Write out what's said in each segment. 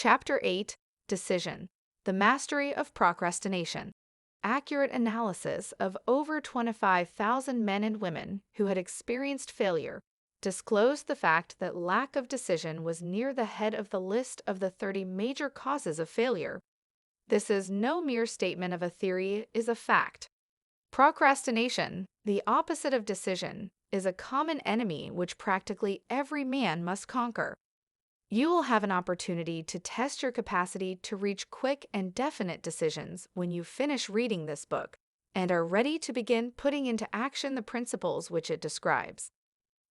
Chapter 8, Decision, the Mastery of Procrastination. Accurate analysis of over 25,000 men and women who had experienced failure disclosed the fact that lack of decision was near the head of the list of the 30 major causes of failure. This is no mere statement of a theory, is a fact. Procrastination, the opposite of decision, is a common enemy which practically every man must conquer. You will have an opportunity to test your capacity to reach quick and definite decisions when you finish reading this book and are ready to begin putting into action the principles which it describes.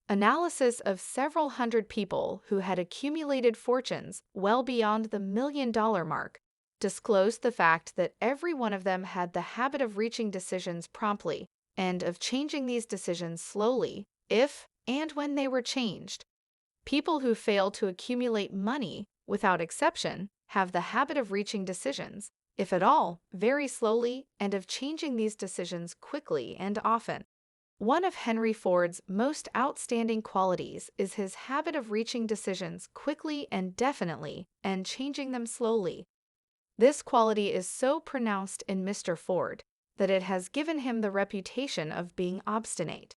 Analysis of several hundred people who had accumulated fortunes well beyond the $1 million mark disclosed the fact that every one of them had the habit of reaching decisions promptly and of changing these decisions slowly if and when they were changed. People who fail to accumulate money, without exception, have the habit of reaching decisions, if at all, very slowly, and of changing these decisions quickly and often. One of Henry Ford's most outstanding qualities is his habit of reaching decisions quickly and definitely and changing them slowly. This quality is so pronounced in Mr. Ford that it has given him the reputation of being obstinate.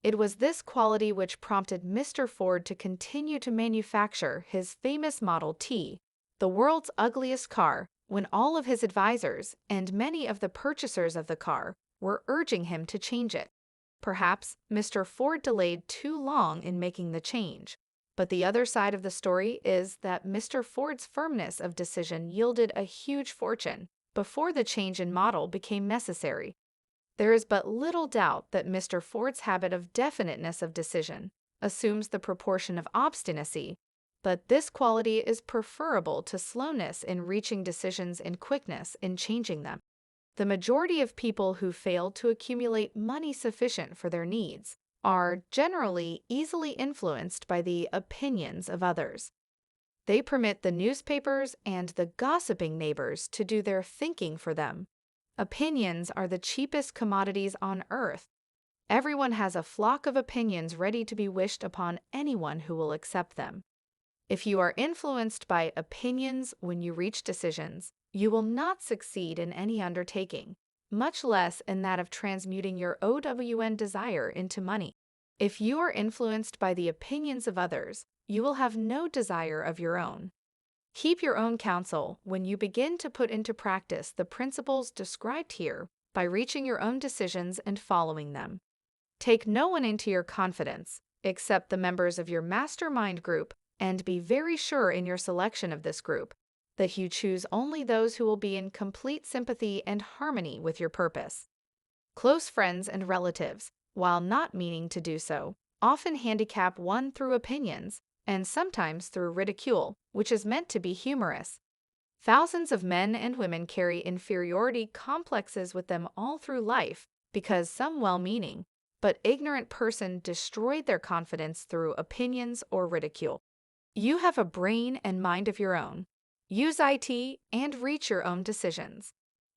It was this quality which prompted Mr. Ford to continue to manufacture his famous Model T, the world's ugliest car, when all of his advisors and many of the purchasers of the car were urging him to change it. Perhaps Mr. Ford delayed too long in making the change, but the other side of the story is that Mr. Ford's firmness of decision yielded a huge fortune before the change in model became necessary. There is but little doubt that Mr. Ford's habit of definiteness of decision assumes the proportion of obstinacy, but this quality is preferable to slowness in reaching decisions and quickness in changing them. The majority of people who fail to accumulate money sufficient for their needs are generally easily influenced by the opinions of others. They permit the newspapers and the gossiping neighbors to do their thinking for them. Opinions are the cheapest commodities on earth. Everyone has a flock of opinions ready to be wished upon anyone who will accept them. If you are influenced by opinions when you reach decisions, you will not succeed in any undertaking, much less in that of transmuting your OWN desire into money. If you are influenced by the opinions of others, you will have no desire of your own. Keep your own counsel when you begin to put into practice the principles described here by reaching your own decisions and following them. Take no one into your confidence, except the members of your mastermind group, and be very sure in your selection of this group that you choose only those who will be in complete sympathy and harmony with your purpose. Close friends and relatives, while not meaning to do so, often handicap one through opinions, and sometimes through ridicule, which is meant to be humorous. Thousands of men and women carry inferiority complexes with them all through life because some well-meaning but ignorant person destroyed their confidence through opinions or ridicule. You have a brain and mind of your own. Use IT and reach your own decisions.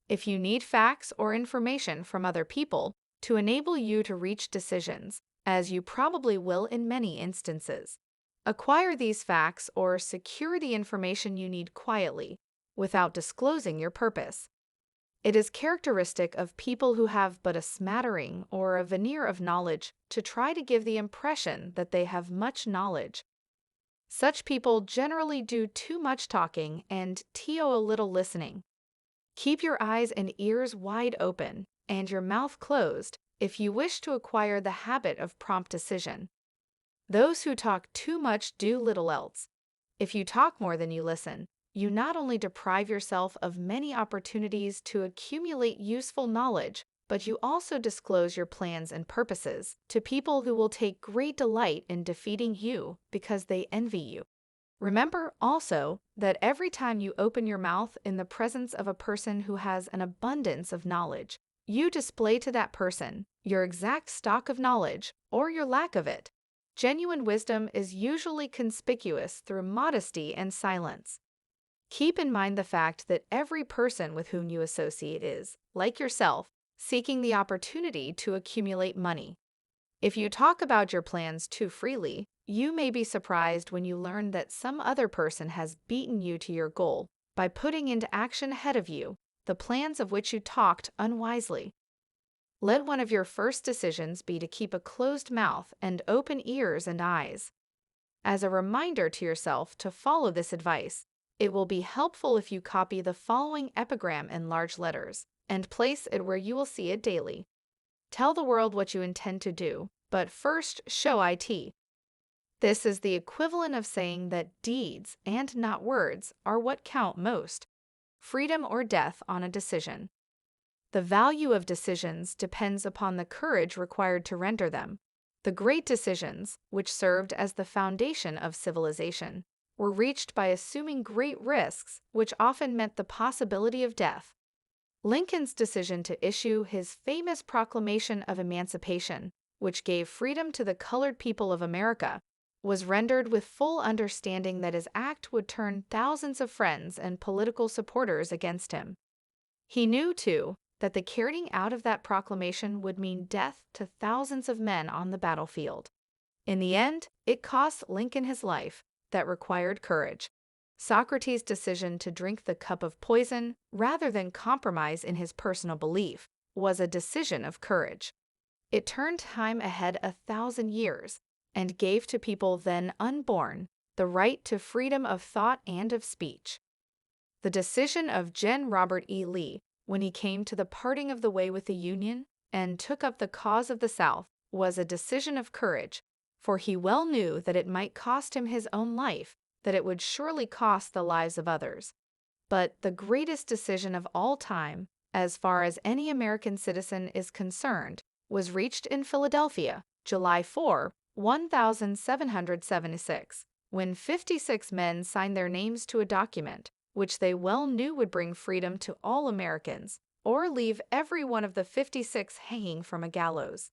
If you need facts or information from other people to enable you to reach decisions, as you probably will in many instances, acquire these facts or secure the information you need quietly, without disclosing your purpose. It is characteristic of people who have but a smattering or a veneer of knowledge to try to give the impression that they have much knowledge. Such people generally do too much talking and TO a little listening. Keep your eyes and ears wide open and your mouth closed if you wish to acquire the habit of prompt decision. Those who talk too much do little else. If you talk more than you listen, you not only deprive yourself of many opportunities to accumulate useful knowledge, but you also disclose your plans and purposes to people who will take great delight in defeating you because they envy you. Remember also that every time you open your mouth in the presence of a person who has an abundance of knowledge, you display to that person your exact stock of knowledge or your lack of it. Genuine wisdom is usually conspicuous through modesty and silence. Keep in mind the fact that every person with whom you associate is, like yourself, seeking the opportunity to accumulate money. If you talk about your plans too freely, You may be surprised when you learn that some other person has beaten you to your goal by putting into action ahead of you the plans of which you talked unwisely. Let one of your first decisions be to keep a closed mouth and open ears and eyes. As a reminder to yourself to follow this advice, it will be helpful if you copy the following epigram in large letters and place it where you will see it daily. Tell the world what you intend to do, but first show it. This is the equivalent of saying that deeds and not words are what count most. Freedom or death on a decision. The value of decisions depends upon the courage required to render them. The great decisions, which served as the foundation of civilization, were reached by assuming great risks, which often meant the possibility of death. Lincoln's decision to issue his famous Proclamation of Emancipation, which gave freedom to the colored people of America, was rendered with full understanding that his act would turn thousands of friends and political supporters against him. He knew, too, that the carrying out of that proclamation would mean death to thousands of men on the battlefield. In the end, it cost Lincoln his life that required courage. Socrates' decision to drink the cup of poison rather than compromise in his personal belief was a decision of courage. It turned time ahead 1,000 years and gave to people then unborn the right to freedom of thought and of speech. The decision of Gen. Robert E. Lee, when he came to the parting of the way with the Union and took up the cause of the South, was a decision of courage, for he well knew that it might cost him his own life, that it would surely cost the lives of others. But the greatest decision of all time, as far as any American citizen is concerned, was reached in Philadelphia, July 4, 1776, when 56 men signed their names to a document which they well knew would bring freedom to all Americans, or leave every one of the 56 hanging from a gallows.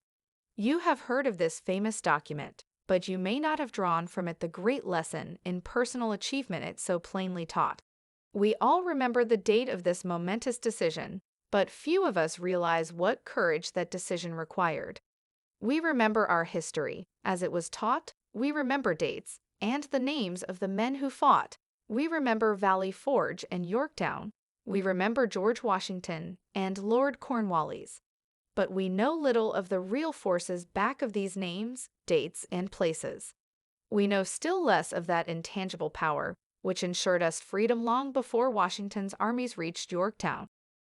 You have heard of this famous document, but you may not have drawn from it the great lesson in personal achievement it so plainly taught. We all remember the date of this momentous decision, but few of us realize what courage that decision required. We remember our history, as it was taught, we remember dates, and the names of the men who fought. We remember Valley Forge and Yorktown. We remember George Washington and Lord Cornwallis. But we know little of the real forces back of these names, dates, and places. We know still less of that intangible power, which ensured us freedom long before Washington's armies reached Yorktown.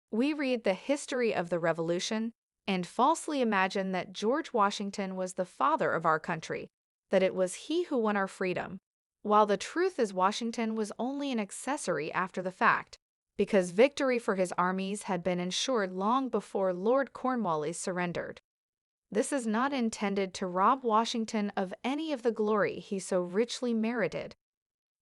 We read the history of the Revolution and falsely imagine that George Washington was the father of our country, that it was he who won our freedom, while the truth is Washington was only an accessory after the fact, because victory for his armies had been ensured long before Lord Cornwallis surrendered. This is not intended to rob Washington of any of the glory he so richly merited.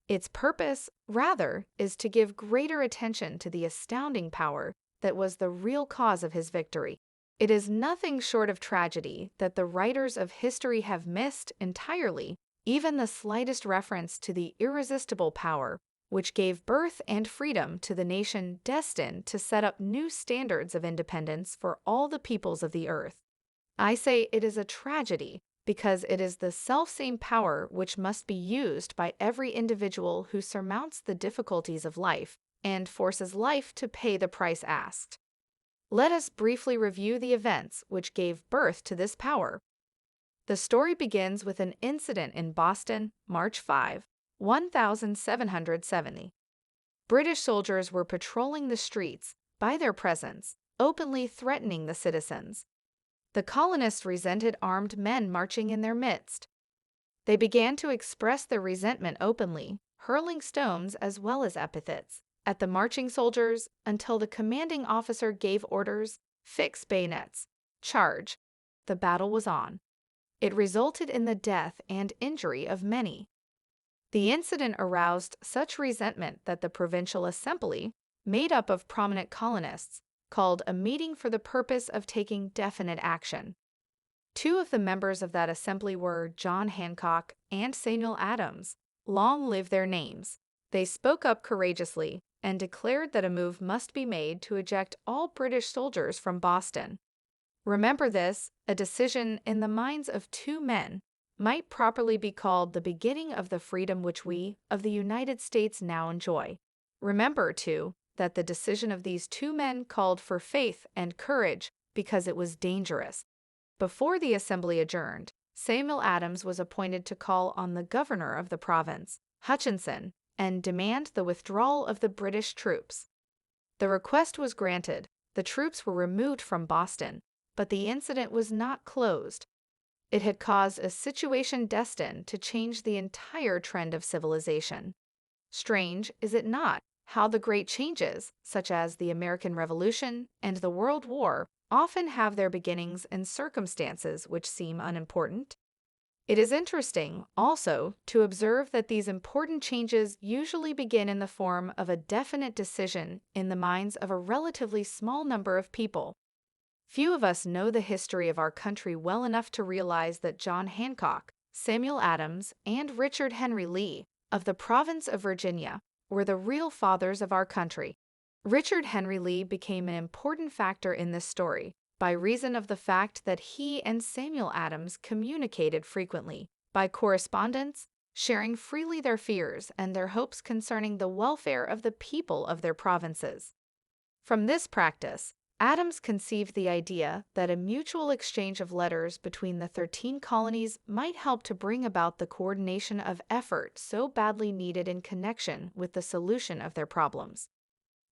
Its purpose, rather, is to give greater attention to the astounding power that was the real cause of his victory. It is nothing short of tragedy that the writers of history have missed entirely even the slightest reference to the irresistible power which gave birth and freedom to the nation destined to set up new standards of independence for all the peoples of the earth. I say it is a tragedy because it is the selfsame power which must be used by every individual who surmounts the difficulties of life and forces life to pay the price asked. Let us briefly review the events which gave birth to this power. The story begins with an incident in Boston, March 5, 1770. British soldiers were patrolling the streets, by their presence, openly threatening the citizens. The colonists resented armed men marching in their midst. They began to express their resentment openly, hurling stones as well as epithets at the marching soldiers until the commanding officer gave orders, "Fix bayonets, charge." The battle was on. It resulted in the death and injury of many. The incident aroused such resentment that the Provincial Assembly, made up of prominent colonists, called a meeting for the purpose of taking definite action. Two of the members of that assembly were John Hancock and Samuel Adams. Long live their names. They spoke up courageously and declared that a move must be made to eject all British soldiers from Boston. Remember this, a decision in the minds of two men might properly be called the beginning of the freedom which we, of the United States, now enjoy. Remember, too, that the decision of these two men called for faith and courage because it was dangerous. Before the assembly adjourned, Samuel Adams was appointed to call on the governor of the province, Hutchinson, and demand the withdrawal of the British troops. The request was granted. The troops were removed from Boston, but the incident was not closed. It had caused a situation destined to change the entire trend of civilization. Strange, is it not, how the great changes, such as the American Revolution and the World War, often have their beginnings in circumstances which seem unimportant? It is interesting, also, to observe that these important changes usually begin in the form of a definite decision in the minds of a relatively small number of people. Few of us know the history of our country well enough to realize that John Hancock, Samuel Adams, and Richard Henry Lee, of the province of Virginia, were the real fathers of our country. Richard Henry Lee became an important factor in this story by reason of the fact that he and Samuel Adams communicated frequently, by correspondence, sharing freely their fears and their hopes concerning the welfare of the people of their provinces. From this practice, Adams conceived the idea that a mutual exchange of letters between the 13 colonies might help to bring about the coordination of effort so badly needed in connection with the solution of their problems.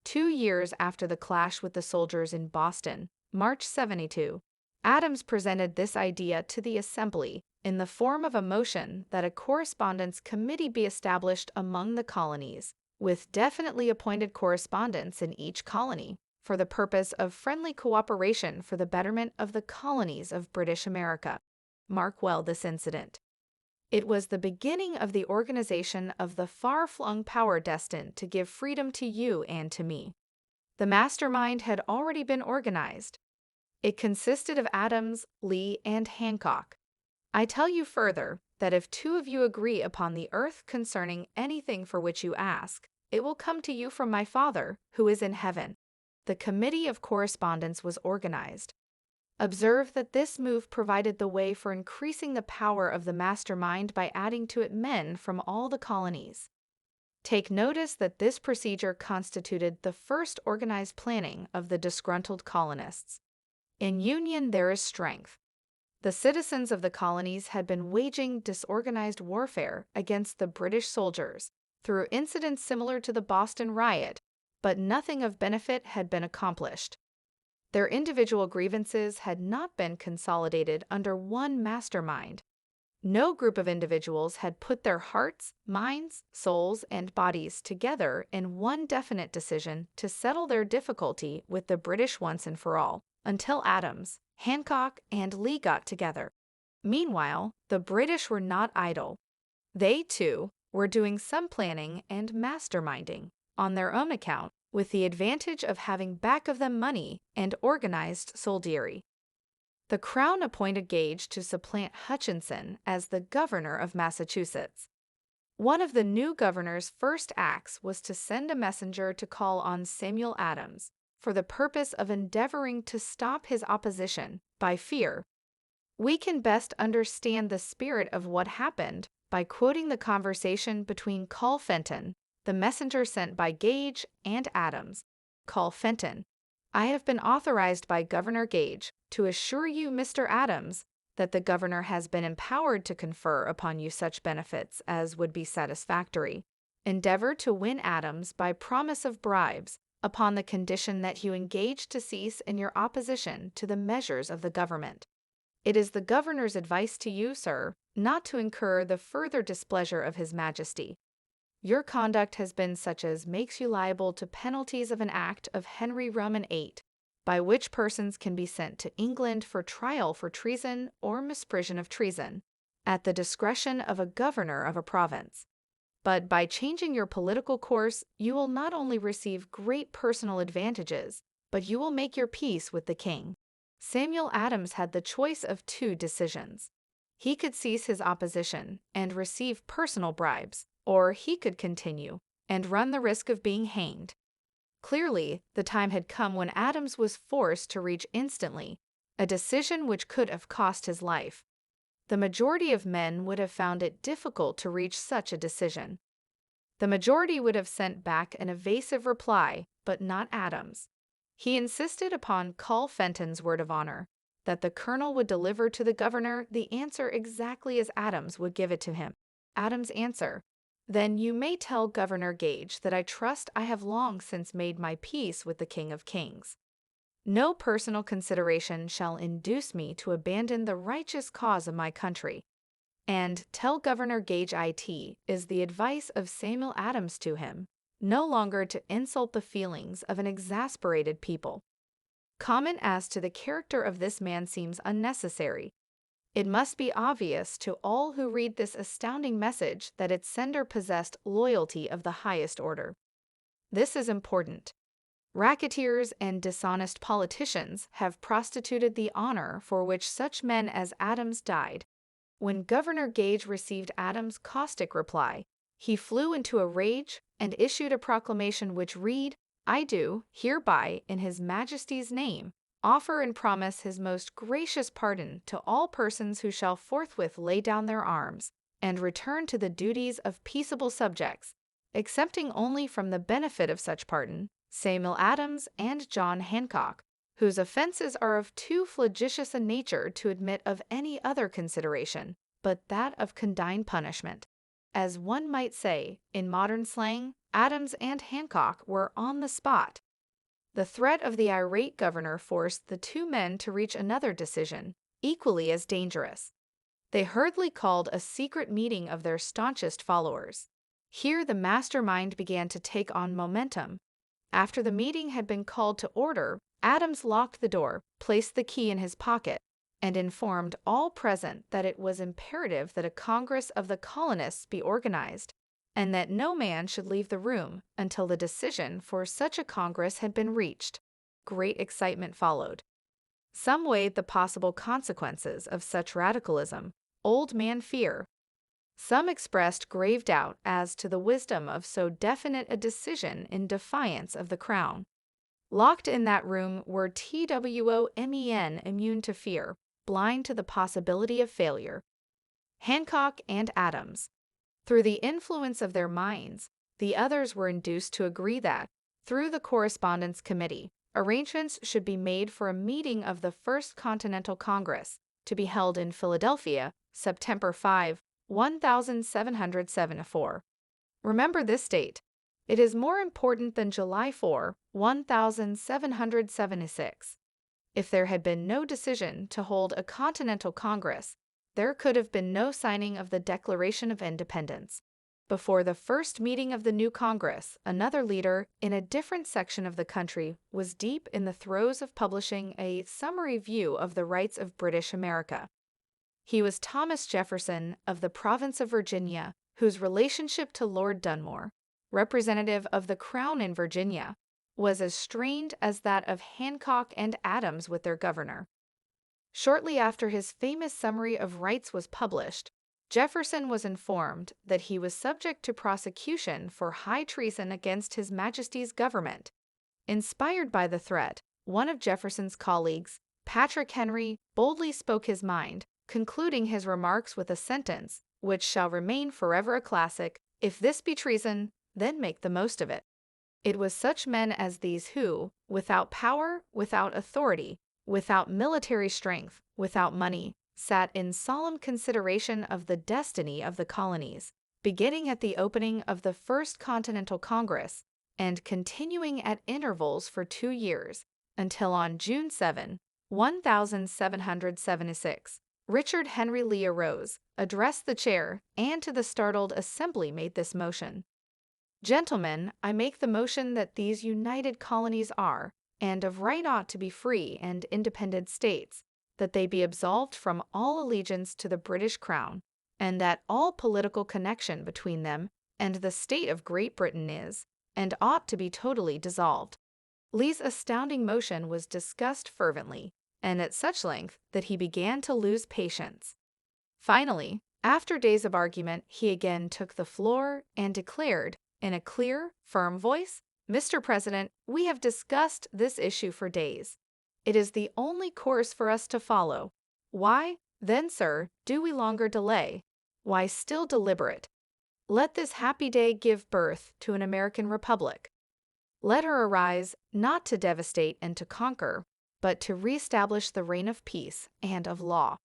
2 years after the clash with the soldiers in Boston, March 72, Adams presented this idea to the Assembly in the form of a motion that a correspondence committee be established among the colonies, with definitely appointed correspondents in each colony, for the purpose of friendly cooperation for the betterment of the colonies of British America. Mark well this incident. It was the beginning of the organization of the far-flung power destined to give freedom to you and to me. The mastermind had already been organized. It consisted of Adams, Lee, and Hancock. I tell you further that if 2 of you agree upon the earth concerning anything for which you ask, it will come to you from my Father, who is in heaven. The Committee of Correspondence was organized. Observe that this move provided the way for increasing the power of the mastermind by adding to it men from all the colonies. Take notice that this procedure constituted the first organized planning of the disgruntled colonists. In union there is strength. The citizens of the colonies had been waging disorganized warfare against the British soldiers through incidents similar to the Boston riot, but nothing of benefit had been accomplished. Their individual grievances had not been consolidated under one mastermind. No group of individuals had put their hearts, minds, souls, and bodies together in one definite decision to settle their difficulty with the British once and for all, until Adams, Hancock, and Lee got together. Meanwhile, the British were not idle. They, too, were doing some planning and masterminding on their own account, with the advantage of having back of them money and organized soldiery. The Crown appointed Gage to supplant Hutchinson as the governor of Massachusetts. One of the new governor's first acts was to send a messenger to call on Samuel Adams, for the purpose of endeavoring to stop his opposition by fear. We can best understand the spirit of what happened by quoting the conversation between Col Fenton, the messenger sent by Gage, and Adams. Col Fenton: I have been authorized by Governor Gage to assure you, Mr. Adams, that the governor has been empowered to confer upon you such benefits as would be satisfactory. Endeavor to win Adams by promise of bribes, upon the condition that you engage to cease in your opposition to the measures of the government. It is the governor's advice to you, sir, not to incur the further displeasure of His Majesty. Your conduct has been such as makes you liable to penalties of an act of Henry Roman VIII, by which persons can be sent to England for trial for treason or misprision of treason, at the discretion of a governor of a province. But by changing your political course, you will not only receive great personal advantages, but you will make your peace with the king. Samuel Adams had the choice of 2 decisions. He could cease his opposition and receive personal bribes, or he could continue and run the risk of being hanged. Clearly, the time had come when Adams was forced to reach instantly a decision which could have cost his life. the majority of men would have found it difficult to reach such a decision. The majority would have sent back an evasive reply, but not Adams. He insisted upon Col Fenton's word of honor that the colonel would deliver to the governor the answer exactly as Adams would give it to him. Adams' answer: "Then you may tell Governor Gage that I trust I have long since made my peace with the King of Kings. No personal consideration shall induce me to abandon the righteous cause of my country." And "tell Governor Gage it is the advice of Samuel Adams to him, no longer to insult the feelings of an exasperated people." Comment as to the character of this man seems unnecessary. It must be obvious to all who read this astounding message that its sender possessed loyalty of the highest order. This is important. Racketeers and dishonest politicians have prostituted the honor for which such men as Adams died. When Governor Gage received Adams' caustic reply, he flew into a rage and issued a proclamation which read, "I do, hereby, in His Majesty's name, offer and promise His most gracious pardon to all persons who shall forthwith lay down their arms and return to the duties of peaceable subjects, excepting only from the benefit of such pardon Samuel Adams and John Hancock, whose offenses are of too flagitious a nature to admit of any other consideration but that of condign punishment." As one might say, in modern slang, Adams and Hancock were on the spot. The threat of the irate governor forced the two men to reach another decision, equally as dangerous. They hurriedly called a secret meeting of their staunchest followers. Here the mastermind began to take on momentum. After the meeting had been called to order, Adams locked the door, placed the key in his pocket, and informed all present that it was imperative that a Congress of the colonists be organized, and that no man should leave the room until the decision for such a Congress had been reached. Great excitement followed. Some weighed the possible consequences of such radicalism, old man fear. Some expressed grave doubt as to the wisdom of so definite a decision in defiance of the Crown. Locked in that room were TWOMEN, immune to fear, blind to the possibility of failure. Hancock and Adams. Through the influence of their minds, the others were induced to agree that, through the Correspondence Committee, arrangements should be made for a meeting of the First Continental Congress, to be held in Philadelphia, September 5, 1774. Remember this date. It is more important than July 4, 1776. If there had been no decision to hold a Continental Congress, there could have been no signing of the Declaration of Independence. Before the first meeting of the new Congress, another leader in a different section of the country was deep in the throes of publishing a summary view of the rights of British America. He was Thomas Jefferson of the province of Virginia, whose relationship to Lord Dunmore, representative of the Crown in Virginia, was as strained as that of Hancock and Adams with their governor. Shortly after his famous Summary of Rights was published, Jefferson was informed that he was subject to prosecution for high treason against His Majesty's government. Inspired by the threat, one of Jefferson's colleagues, Patrick Henry, boldly spoke his mind, concluding his remarks with a sentence which shall remain forever a classic: "If this be treason, then make the most of it." It was such men as these who, without power, without authority, without military strength, without money, sat in solemn consideration of the destiny of the colonies, beginning at the opening of the First Continental Congress and continuing at intervals for 2 years, until on June 7, 1776, Richard Henry Lee arose, addressed the chair, and to the startled assembly made this motion: "Gentlemen, I make the motion that these united colonies are, and of right ought to be free and independent states, that they be absolved from all allegiance to the British Crown, and that all political connection between them and the state of Great Britain is, and ought to be totally dissolved." Lee's astounding motion was discussed fervently, and at such length that he began to lose patience. Finally, after days of argument, he again took the floor and declared, in a clear, firm voice, "Mr. President, we have discussed this issue for days. It is the only course for us to follow. Why? Then, sir, do we longer delay? Why still deliberate? Let this happy day give birth to an American republic. Let her arise, not to devastate and to conquer, but to reestablish the reign of peace and of law.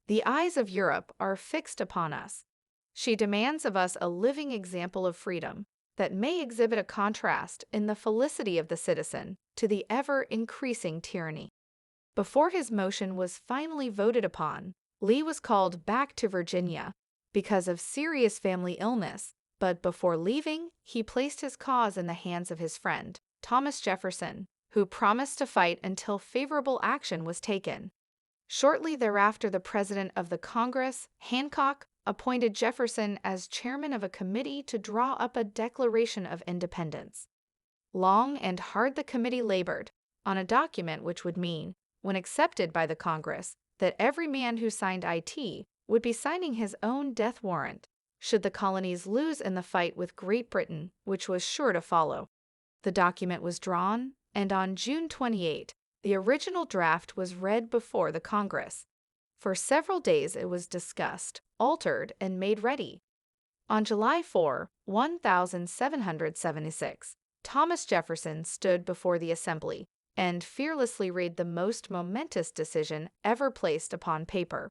The eyes of Europe are fixed upon us. She demands of us a living example of freedom that may exhibit a contrast in the felicity of the citizen to the ever-increasing tyranny. Before his motion was finally voted upon, Lee was called back to Virginia because of serious family illness, but before leaving, he placed his cause in the hands of his friend, Thomas Jefferson, who promised to fight until favorable action was taken. Shortly thereafter, the president of the Congress, Hancock, appointed Jefferson as chairman of a committee to draw up a Declaration of Independence. Long and hard the committee labored on a document which would mean, when accepted by the Congress, that every man who signed it would be signing his own death warrant should the colonies lose in the fight with Great Britain, which was sure to follow. The document was drawn, and on June 28, the original draft was read before the Congress. For several days it was discussed, altered, and made ready. On July 4, 1776, Thomas Jefferson stood before the Assembly and fearlessly read the most momentous decision ever placed upon paper.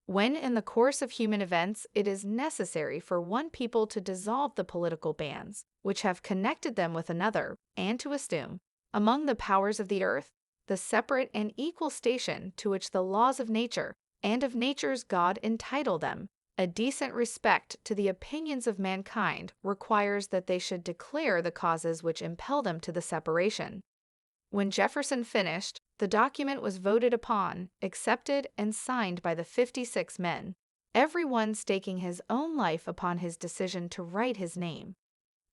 When in the course of human events it is necessary for one people to dissolve the political bands which have connected them with another, and to assume, among the powers of the earth, the separate and equal station to which the laws of nature and of nature's God entitle them, a decent respect to the opinions of mankind requires that they should declare the causes which impel them to the separation. When Jefferson finished, the document was voted upon, accepted, and signed by the 56 men, every one staking his own life upon his decision to write his name.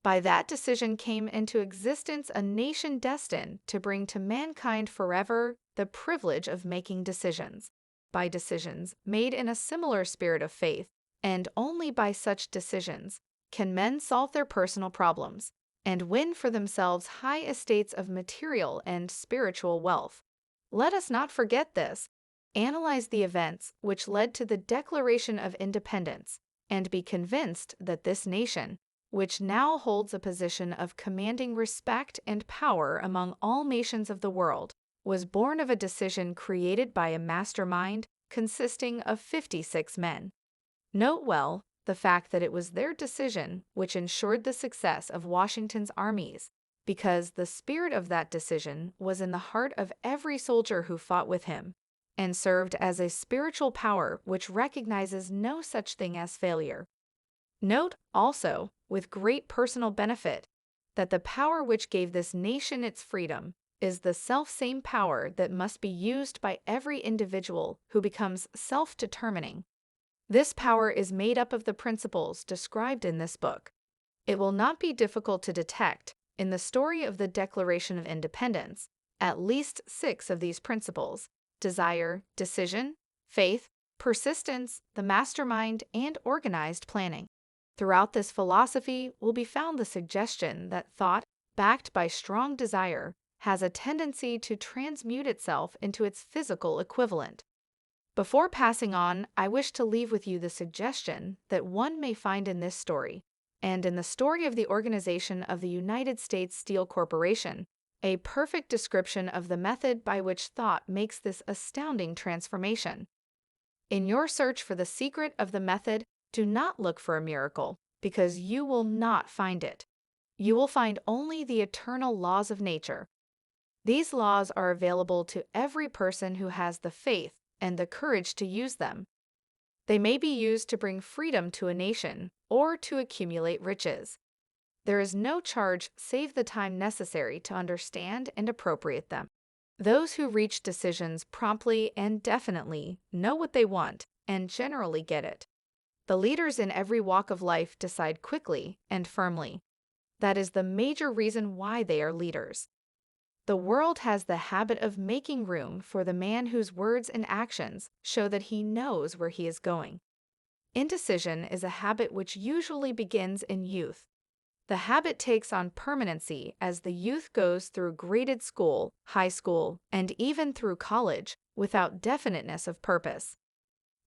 By that decision came into existence a nation destined to bring to mankind forever the privilege of making decisions, by decisions made in a similar spirit of faith, and only by such decisions can men solve their personal problems and win for themselves high estates of material and spiritual wealth. Let us not forget this. Analyze the events which led to the Declaration of Independence, and be convinced that this nation, which now holds a position of commanding respect and power among all nations of the world, was born of a decision created by a mastermind consisting of 56 men. Note well the fact that it was their decision which ensured the success of Washington's armies, because the spirit of that decision was in the heart of every soldier who fought with him, and served as a spiritual power which recognizes no such thing as failure. Note also, with great personal benefit, that the power which gave this nation its freedom is the selfsame power that must be used by every individual who becomes self-determining. This power is made up of the principles described in this book. It will not be difficult to detect, in the story of the Declaration of Independence, at least 6 of these principles: desire, decision, faith, persistence, the mastermind, and organized planning. Throughout this philosophy will be found the suggestion that thought, backed by strong desire, has a tendency to transmute itself into its physical equivalent. Before passing on, I wish to leave with you the suggestion that one may find in this story, and in the story of the organization of the United States Steel Corporation, a perfect description of the method by which thought makes this astounding transformation. In your search for the secret of the method, do not look for a miracle, because you will not find it. You will find only the eternal laws of nature. These laws are available to every person who has the faith and the courage to use them. They may be used to bring freedom to a nation or to accumulate riches. There is no charge save the time necessary to understand and appropriate them. Those who reach decisions promptly and definitely know what they want and generally get it. The leaders in every walk of life decide quickly and firmly. That is the major reason why they are leaders. The world has the habit of making room for the man whose words and actions show that he knows where he is going. Indecision is a habit which usually begins in youth. The habit takes on permanency as the youth goes through graded school, high school, and even through college, without definiteness of purpose.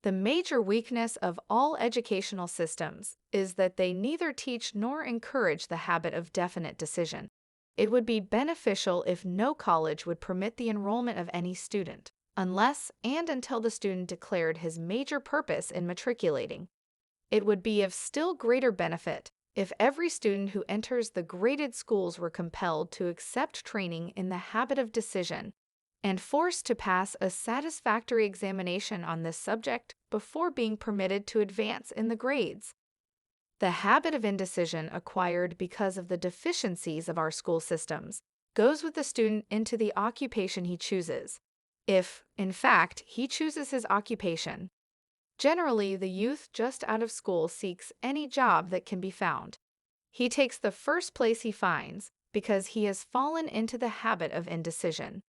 The major weakness of all educational systems is that they neither teach nor encourage the habit of definite decision. It would be beneficial if no college would permit the enrollment of any student, unless and until the student declared his major purpose in matriculating. It would be of still greater benefit if every student who enters the graded schools were compelled to accept training in the habit of decision and forced to pass a satisfactory examination on this subject before being permitted to advance in the grades. The habit of indecision acquired because of the deficiencies of our school systems goes with the student into the occupation he chooses, if, in fact, he chooses his occupation. Generally, the youth just out of school seeks any job that can be found. He takes the first place he finds because he has fallen into the habit of indecision.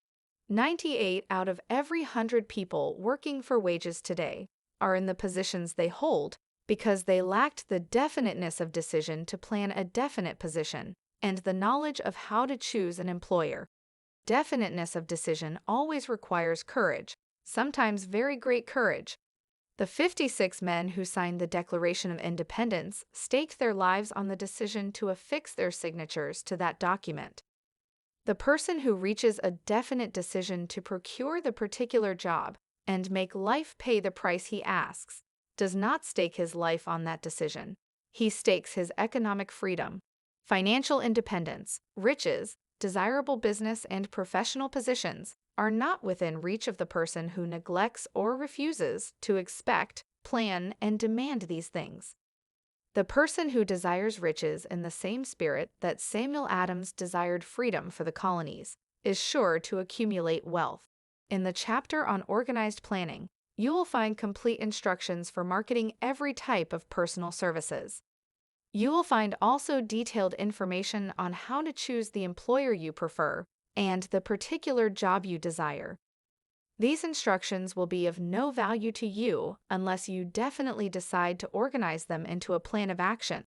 98 out of every 100 people working for wages today are in the positions they hold because they lacked the definiteness of decision to plan a definite position and the knowledge of how to choose an employer. Definiteness of decision always requires courage, sometimes very great courage. The 56 men who signed the Declaration of Independence staked their lives on the decision to affix their signatures to that document. The person who reaches a definite decision to procure the particular job and make life pay the price he asks does not stake his life on that decision. He stakes his economic freedom, financial independence, riches, desirable business and professional positions are not within reach of the person who neglects or refuses to expect, plan, and demand these things. The person who desires riches in the same spirit that Samuel Adams desired freedom for the colonies is sure to accumulate wealth. In the chapter on organized planning, you will find complete instructions for marketing every type of personal services. You will find also detailed information on how to choose the employer you prefer and the particular job you desire. These instructions will be of no value to you unless you definitely decide to organize them into a plan of action.